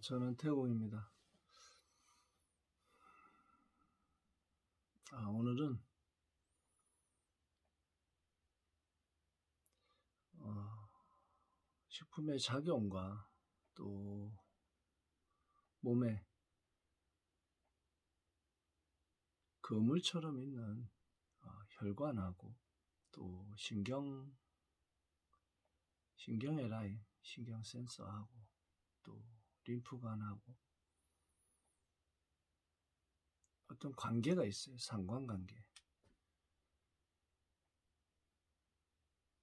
저는 태국입니다. 오늘은 식품의 작용과 또 몸에 그물처럼 있는 혈관하고 또 신경의 라인, 신경 센서하고 또 림프관하고 어떤 관계가 있어요. 상관관계.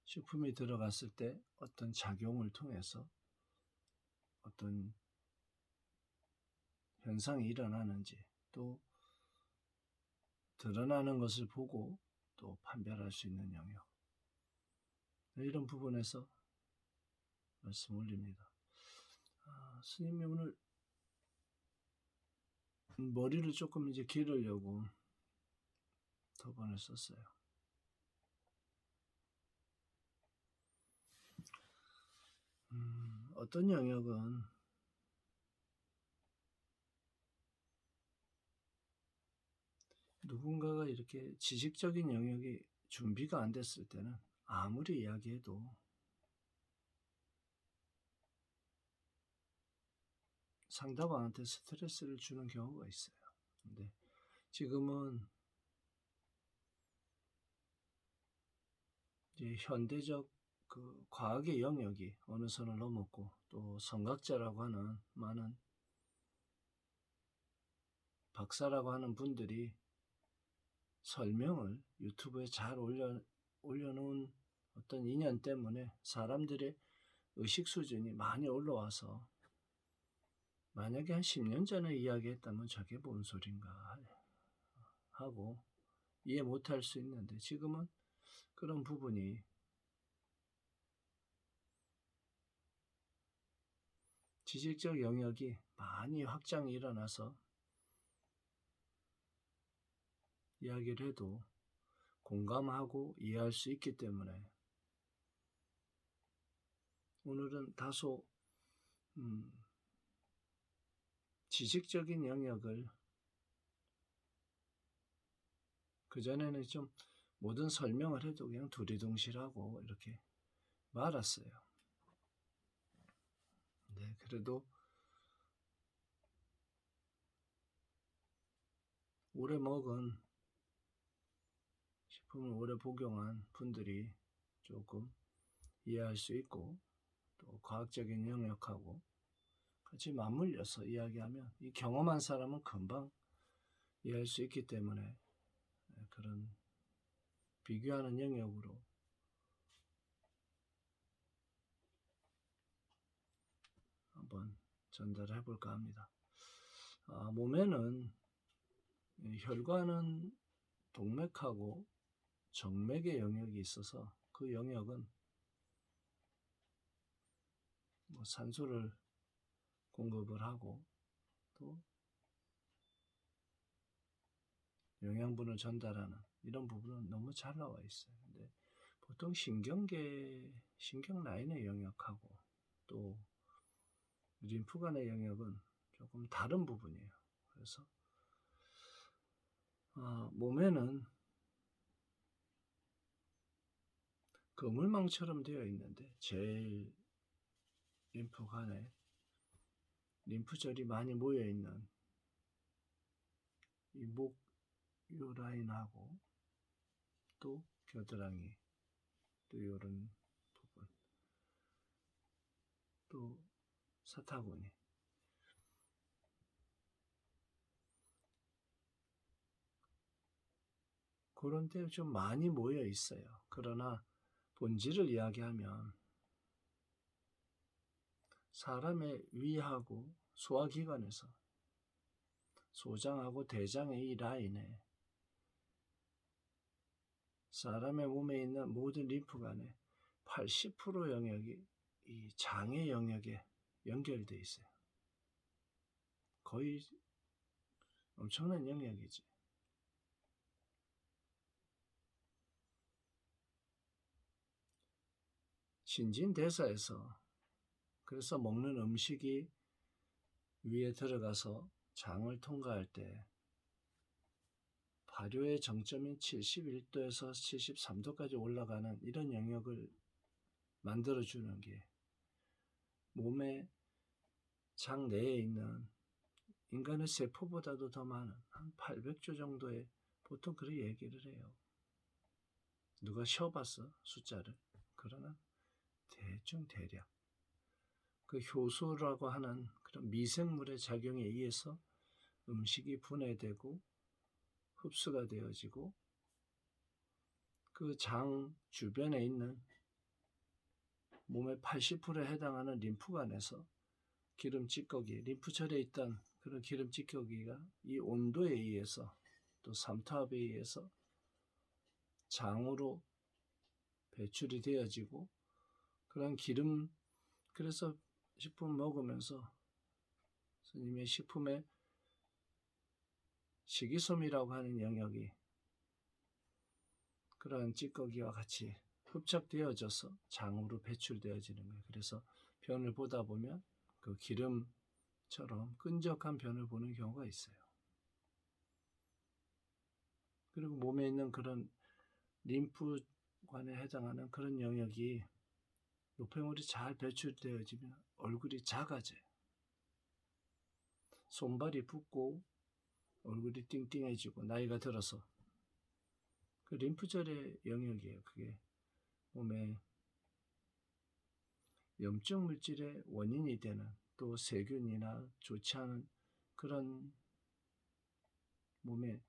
식품이 들어갔을 때 어떤 작용을 통해서 어떤 현상이 일어나는지 또 드러나는 것을 보고 또 판별할 수 있는 영역, 이런 부분에서 말씀 올립니다. 스님이 오늘 머리를 조금 이제 기르려고 토번을 썼어요. 어떤 영역은 누군가가 이렇게 지식적인 영역이 준비가 안 됐을 때는 아무리 이야기해도 상대방한테 스트레스를 주는 경우가 있어요. 근데 지금은 이제 현대적 그 과학의 영역이 어느 선을 넘었고 또 성각자라고 하는 많은 박사라고 하는 분들이 설명을 유튜브에 잘 올려놓은 어떤 인연 때문에 사람들의 의식 수준이 많이 올라와서 만약에 한 10년 전에 이야기했다면 저게 뭔 소린가 하고 이해 못할 수 있는데, 지금은 그런 부분이 지식적 영역이 많이 확장이 일어나서 이야기를 해도 공감하고 이해할 수 있기 때문에 오늘은 다소 지식적인 영역을 그전에는 좀 모든 설명을 해도 그냥 두리둥실하고 이렇게 말았어요. 네, 그래도 오래 먹은 식품을 오래 복용한 분들이 조금 이해할 수 있고 또 과학적인 영역하고 같이 맞물려서 이야기하면 이 경험한 사람은 금방 이해할 수 있기 때문에 그런 비교하는 영역으로 한번 전달을 해볼까 합니다. 몸에는 혈관은 동맥하고 정맥의 영역이 있어서 그 영역은 산소를 공급을 하고 또 영양분을 전달하는 이런 부분은 너무 잘 나와 있어요. 근데 보통 신경 라인의 영역하고 또 림프관의 영역은 조금 다른 부분이에요. 그래서 몸에는 그물망처럼 되어 있는데 제일 림프관에 림프절이 많이 모여 있는 이 목 요 라인하고 또 겨드랑이 또 이런 부분 또 사타구니, 그런 데 좀 많이 모여 있어요. 그러나 본질을 이야기하면 사람의 위하고 소화기관에서 소장하고 대장의 이 라인에 사람의 몸에 있는 모든 림프관의 80% 영역이 이 장의 영역에 연결되어 있어요. 거의 엄청난 영역이지. 신진대사에서 그래서 먹는 음식이 위에 들어가서 장을 통과할 때 발효의 정점인 71도에서 73도까지 올라가는 이런 영역을 만들어주는 게 몸의 장 내에 있는 인간의 세포보다도 더 많은 한 800조 정도의, 보통 그렇게 얘기를 해요. 누가 쉬어봤어 숫자를. 그러나 대충 대략 그 효소라고 하는 그런 미생물의 작용에 의해서 음식이 분해되고 흡수가 되어지고 그 장 주변에 있는 몸의 80%에 해당하는 림프관에서 기름 찌꺼기, 림프절에 있던 그런 기름 찌꺼기가 이 온도에 의해서 또 삼투압에 의해서 장으로 배출이 되어지고 그런 기름, 그래서 식품 먹으면서 스님의 식품에 식이섬유라고 하는 영역이 그런 찌꺼기와 같이 흡착되어져서 장으로 배출되어지는 거예요. 그래서 변을 보다 보면 그 기름처럼 끈적한 변을 보는 경우가 있어요. 그리고 몸에 있는 그런 림프관에 해당하는 그런 영역이 노폐물이 잘 배출되어지면 얼굴이 작아져요. 손발이 붓고 얼굴이 띵띵해지고 나이가 들어서 그 림프절의 영역이에요. 그게 몸에 염증 물질의 원인이 되는 또 세균이나 좋지 않은 그런 몸에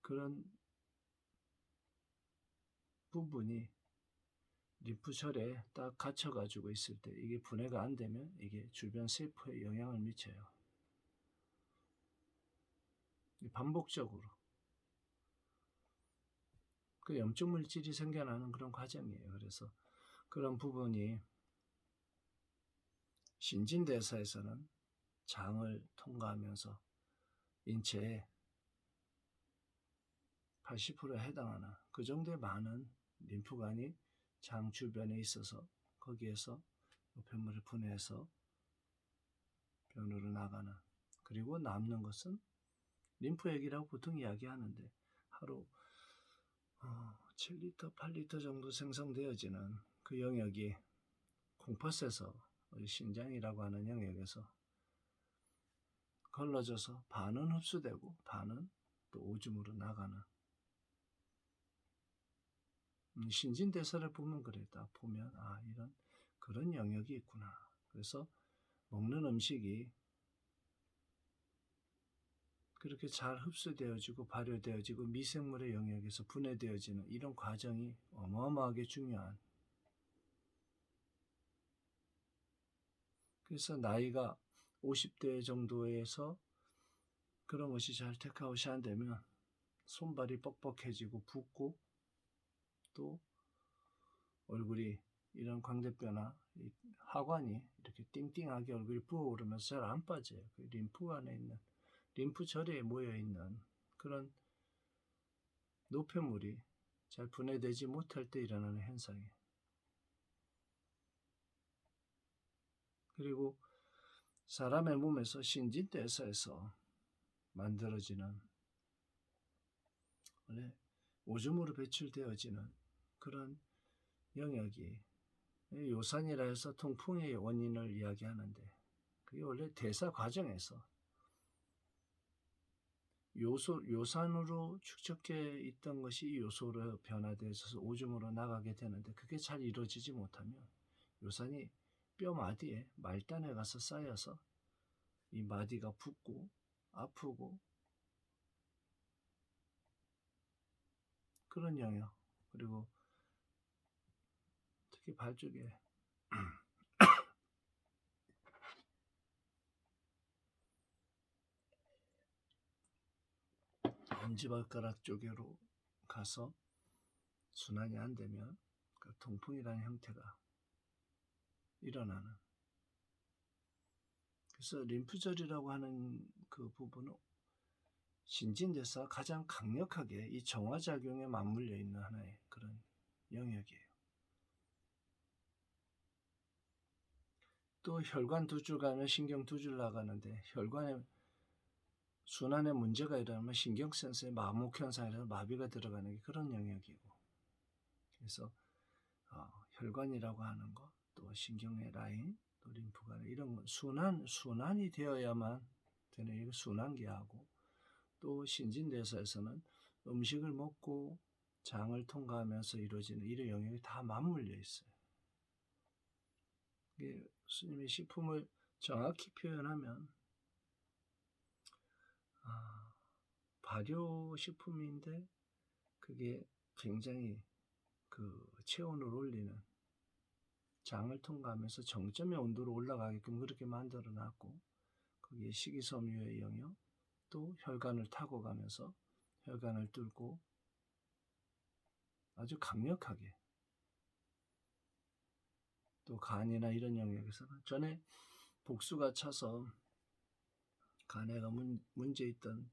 그런 부분이 림프절에 딱 갇혀가지고 있을 때 이게 분해가 안 되면 이게 주변 세포에 영향을 미쳐요. 반복적으로 그 염증 물질이 생겨나는 그런 과정이에요. 그래서 그런 부분이 신진대사에서는 장을 통과하면서 인체에 80%에 해당하는 그 정도의 많은 림프관이 장 주변에 있어서 거기에서 노폐물을 분해해서 변으로 나가는, 그리고 남는 것은 림프액이라고 보통 이야기하는데 하루 7리터, 8리터 정도 생성되어지는 그 영역이 콩팥에서 신장이라고 하는 영역에서 걸러져서 반은 흡수되고 반은 또 오줌으로 나가는, 신진대사를 보면 그래. 딱 보면 이런 그런 영역이 있구나. 그래서 먹는 음식이 그렇게 잘 흡수되어지고 발효되어지고 미생물의 영역에서 분해되어지는 이런 과정이 어마어마하게 중요한, 그래서 나이가 50대 정도에서 그런 것이 잘 테크아웃이 안 되면 손발이 뻑뻑해지고 붓고 또 얼굴이 이런 광대뼈나 하관이 이렇게 띵띵하게 얼굴이 부어오르면서 잘 안 빠져요. 그 림프관에 있는 림프절에 모여있는 그런 노폐물이 잘 분해되지 못할 때 일어나는 현상이에요. 그리고 사람의 몸에서 신진대사에서 만들어지는 원래 오줌으로 배출되어지는 그런 영역이 요산이라 해서 통풍의 원인을 이야기하는데 그게 원래 대사 과정에서 요산으로 축적해 있던 것이 요소로 변화되어서 오줌으로 나가게 되는데 그게 잘 이루어지지 못하면 요산이 뼈 마디에 말단에 가서 쌓여서 이 마디가 붓고 아프고 그런 영역, 그리고 특히 발 쪽에 엄지발가락 쪽으로 가서 순환이 안 되면 그 통풍이라는 형태가 일어나는, 그래서 림프절이라고 하는 그 부분은 신진대사가 가장 강력하게 이 정화작용에 맞물려 있는 하나의 그런 영역이에요. 또 혈관 2줄 가면 신경 2줄 나가는데 혈관에 순환에 문제가 일어나면 신경센서에 마목 현상이라서 마비가 들어가는 게 그런 영역이고, 그래서 혈관이라고 하는 거, 또 신경의 라인, 또 림프관 이런 건 순환이 되어야만 되는 이거 순환기하고, 또 신진대사에서는 음식을 먹고 장을 통과하면서 이루어지는 이런 영역이 다 맞물려 있어요. 이게 스님의 식품을 정확히 표현하면 발효식품인데 그게 굉장히 그 체온을 올리는, 장을 통과하면서 정점의 온도로 올라가게끔 그렇게 만들어 놨고, 거기에 식이섬유의 영역, 또 혈관을 타고 가면서 혈관을 뚫고 아주 강력하게, 또 간이나 이런 영역에서는 전에 복수가 차서 간에가 문제 있던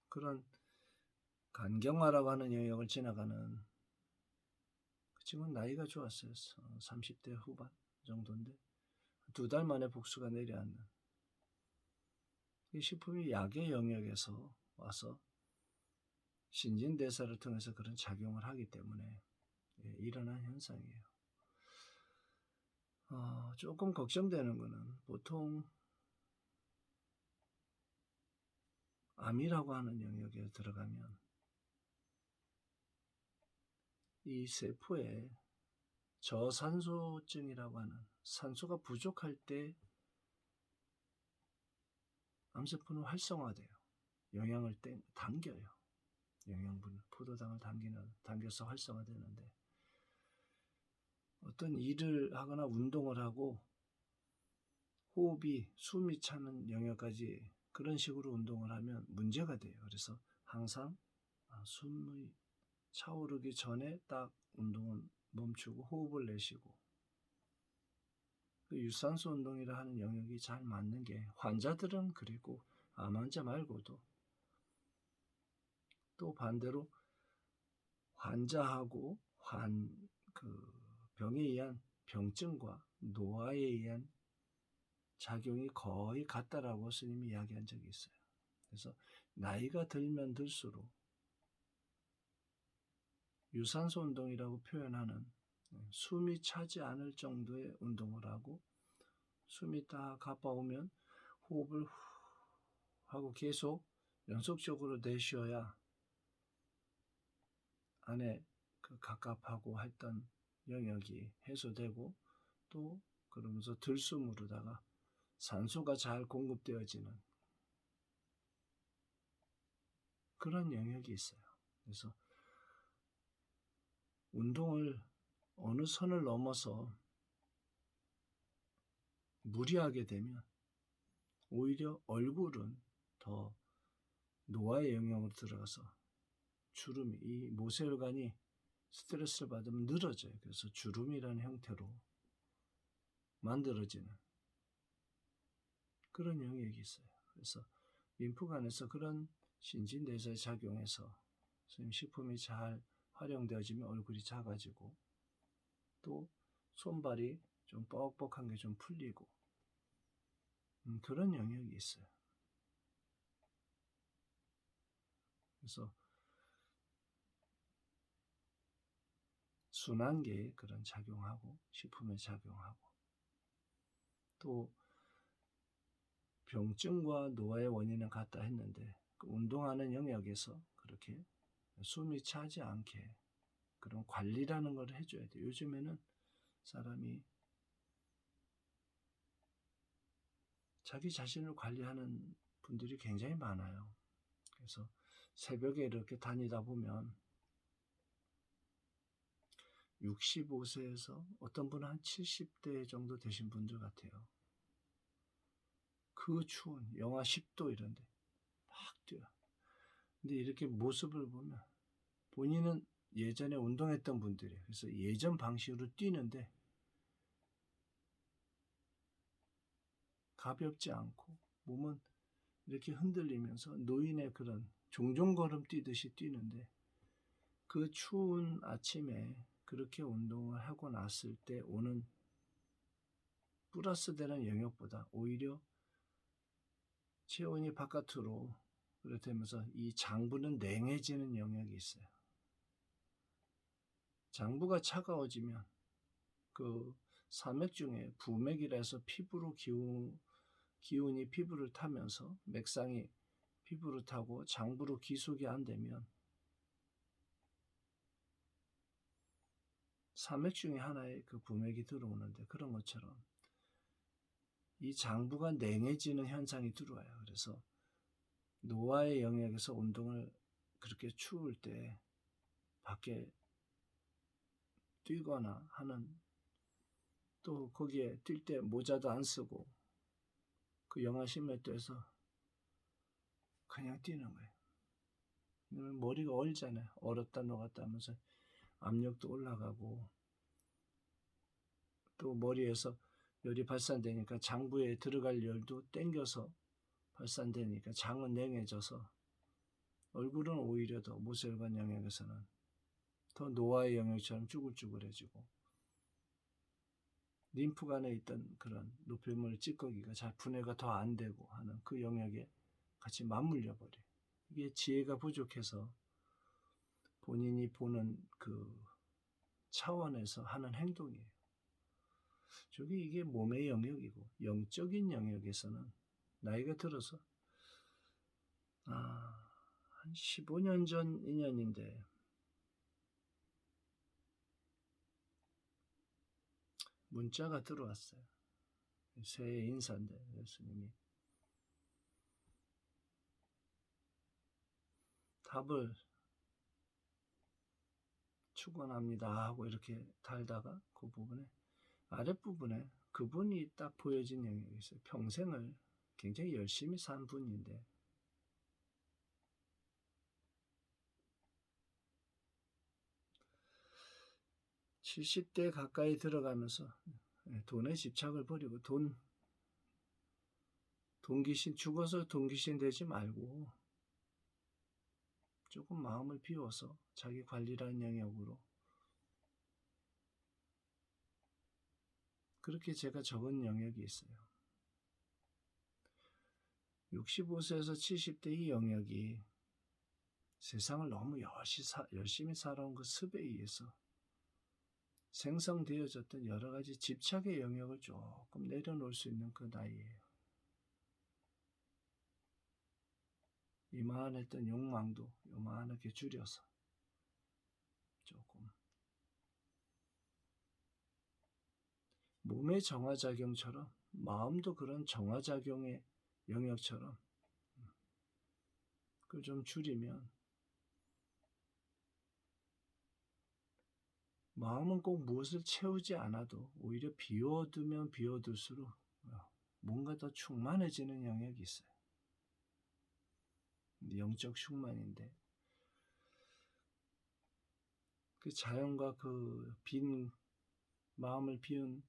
그런 간경화라고 하는 영역을 지나가는, 그 친구는 나이가 좋았어요. 30대 후반 정도인데 2달 만에 복수가 내려앉는, 이 식품이 약의 영역에서 와서 신진대사를 통해서 그런 작용을 하기 때문에 일어난 현상이에요. 조금 걱정되는 거는 보통 암이라고 하는 영역에 들어가면 이 세포에 저산소증이라고 하는, 산소가 부족할 때 암세포는 활성화돼요. 영양을 당겨요. 영양분, 포도당을 당겨서 활성화되는데, 어떤 일을 하거나 운동을 하고 호흡이, 숨이 차는 영역까지 그런 식으로 운동을 하면 문제가 돼요. 그래서 항상 숨이 차오르기 전에 딱 운동을 멈추고 호흡을 내쉬고, 그 유산소 운동이라 하는 영역이 잘 맞는 게 환자들은, 그리고 암 환자 말고도 또 반대로 환자하고 그 병에 의한 병증과 노화에 의한 작용이 거의 같다라고 스님이 이야기한 적이 있어요. 그래서 나이가 들면 들수록 유산소 운동이라고 표현하는 숨이 차지 않을 정도의 운동을 하고, 숨이 딱 가빠오면 호흡을 후 하고 계속 연속적으로 내쉬어야 안에 그 갑갑하고 했던 영역이 해소되고, 또 그러면서 들숨으로다가 산소가 잘 공급되어지는 그런 영역이 있어요. 그래서 운동을 어느 선을 넘어서 무리하게 되면 오히려 얼굴은 더 노화의 영역으로 들어가서 주름이, 이 모세혈관이 스트레스를 받으면 늘어져요. 그래서 주름이라는 형태로 만들어지는 그런 영역이 있어요. 그래서 림프관에서 그런 신진대사에 작용해서 식품이 잘 활용되어지면 얼굴이 작아지고, 또 손발이 좀 뻑뻑한 게 좀 풀리고, 그런 영역이 있어요. 그래서 순환계에 그런 작용하고, 식품에 작용하고, 또 병증과 노화의 원인은 같다 했는데, 그 운동하는 영역에서 그렇게 숨이 차지 않게 그런 관리라는 걸 해줘야 돼요. 요즘에는 사람이 자기 자신을 관리하는 분들이 굉장히 많아요. 그래서 새벽에 이렇게 다니다 보면 65세에서 어떤 분은 한 70대 정도 되신 분들 같아요. 그 추운 영하 10도 이런데 막 뛰어. 근데 이렇게 모습을 보면 본인은 예전에 운동했던 분들이에요. 그래서 예전 방식으로 뛰는데 가볍지 않고 몸은 이렇게 흔들리면서 노인의 그런 종종걸음 뛰듯이 뛰는데, 그 추운 아침에 그렇게 운동을 하고 났을 때 오는 플러스 되는 영역보다 오히려 체온이 바깥으로 그렇다면서 이 장부는 냉해지는 영역이 있어요. 장부가 차가워지면 그 산맥 중에 부맥이라 해서 피부로 기운이 피부를 타면서 맥상이 피부를 타고 장부로 기속이 안 되면 산맥 중에 하나의 그 부맥이 들어오는데 그런 것처럼 이 장부가 냉해지는 현상이 들어와요. 그래서 노화의 영역에서 운동을 그렇게 추울 때 밖에 뛰거나 하는, 또 거기에 뛸 때 모자도 안 쓰고 그 영하 10m에서 그냥 뛰는 거예요. 머리가 얼잖아요. 얼었다 녹았다 하면서 압력도 올라가고 또 머리에서 열이 발산되니까 장부에 들어갈 열도 땡겨서 발산되니까 장은 냉해져서 얼굴은 오히려 더 모세혈관 영역에서는 더 노화의 영역처럼 쭈글쭈글해지고 림프관에 있던 그런 노폐물 찌꺼기가 잘 분해가 더 안 되고 하는 그 영역에 같이 맞물려 버려요. 이게 지혜가 부족해서 본인이 보는 그 차원에서 하는 행동이에요. 저기 이게 몸의 영역이고 영적인 영역에서는 나이가 들어서 한 15년 전 인연인데 문자가 들어왔어요. 새해 인사인데 예수님이 답을 축원합니다 하고 이렇게 달다가 그 부분에 아랫부분에 그분이 딱 보여진 영역이 있어요. 평생을 굉장히 열심히 산 분인데 (70대) 가까이 들어가면서 돈에 집착을 버리고 돈 귀신, 죽어서 돈 귀신 되지 말고 조금 마음을 비워서 자기 관리라는 영역으로, 그렇게 제가 적은 영역이 있어요. 65세에서 70대 이 영역이 세상을 너무 열심히 살아온 그 습에 의해서 생성되어졌던 여러 가지 집착의 영역을 조금 내려놓을 수 있는 그 나이예요. 이만했던 욕망도 요만하게 줄여서 조금 몸의 정화작용처럼 마음도 그런 정화작용의 영역처럼 그걸 좀 줄이면 마음은 꼭 무엇을 채우지 않아도 오히려 비워두면 비워둘수록 뭔가 더 충만해지는 영역이 있어요. 영적 충만인데 그 자연과 그 빈 마음을 비운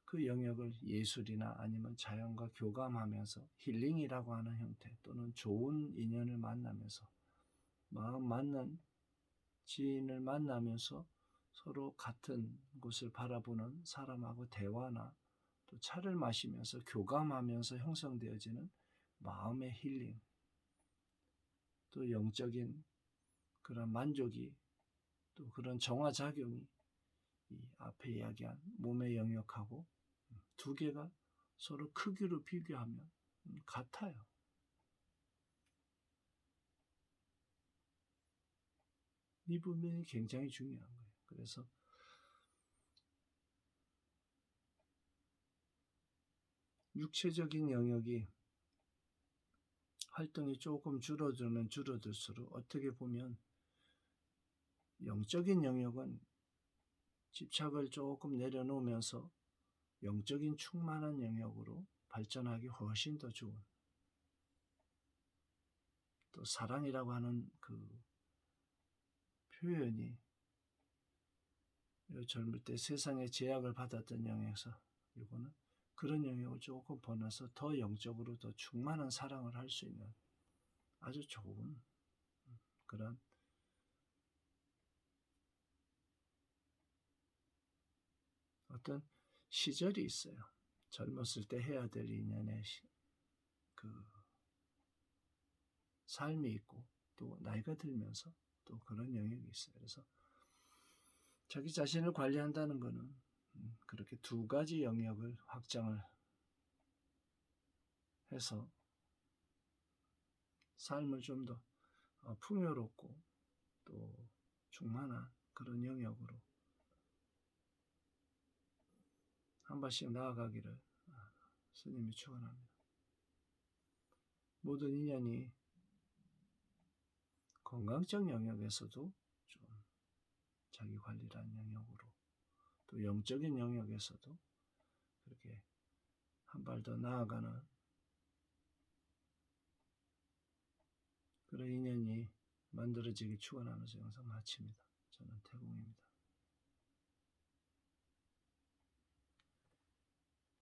그 영역을 예술이나 아니면 자연과 교감하면서 힐링이라고 하는 형태 또는 좋은 인연을 만나면서 마음 맞는 지인을 만나면서 서로 같은 곳을 바라보는 사람하고 대화나 또 차를 마시면서 교감하면서 형성되어지는 마음의 힐링, 또 영적인 그런 만족이, 또 그런 정화작용이 이 앞에 이야기한 몸의 영역하고 두 개가 서로 크기로 비교하면 같아요. 이 부분이 굉장히 중요한 거예요. 그래서 육체적인 영역이 활동이 조금 줄어들면 줄어들수록 어떻게 보면 영적인 영역은 집착을 조금 내려놓으면서 영적인 충만한 영역으로 발전하기 훨씬 더 좋은, 또 사랑이라고 하는 그 표현이 젊을 때 세상의 제약을 받았던 영역에서 이거는 그런 영역을 조금 벗어나서 더 영적으로 더 충만한 사랑을 할 수 있는 아주 좋은 그런 어떤 시절이 있어요. 젊었을 때 해야 될 인연의 그 삶이 있고 또 나이가 들면서 또 그런 영역이 있어요. 그래서 자기 자신을 관리한다는 거는 그렇게 두 가지 영역을 확장을 해서 삶을 좀 더 풍요롭고 또 충만한 그런 영역으로 한 발씩 나아가기를 스님이 축원합니다. 모든 인연이 건강적 영역에서도 좀 자기 관리라는 영역으로 또 영적인 영역에서도 그렇게 한 발 더 나아가는 그런 인연이 만들어지길 축원하면서 영상 마칩니다. 저는 태공입니다.